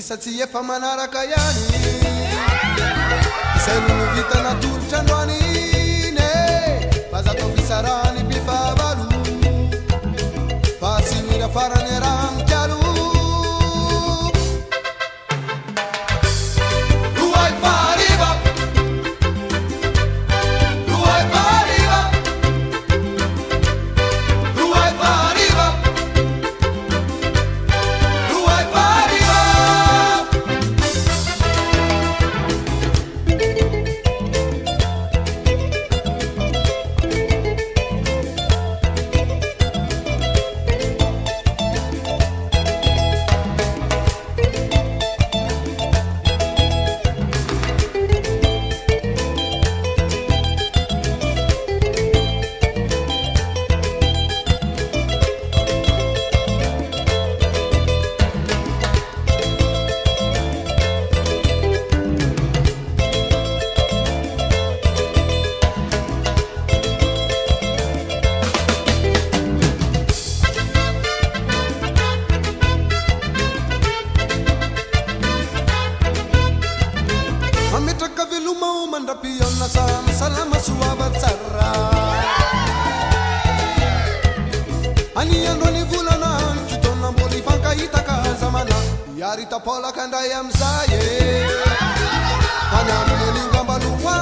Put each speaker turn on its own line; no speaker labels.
Satsi efa manaraka ihany Izay no vita natolotra androany ne Fa zato fisarany mpifahavalo Fa tsy mira farany rano kialo Ruai fariva Ruai fariva Ruai fariva Ruai fariva Ametraka veloma mandrapiona sana salama suava tsara Ani androny volana kitona mboli fankahitaka zamana Iary tapolaka andray amizay Any amin'ny lingam-baloa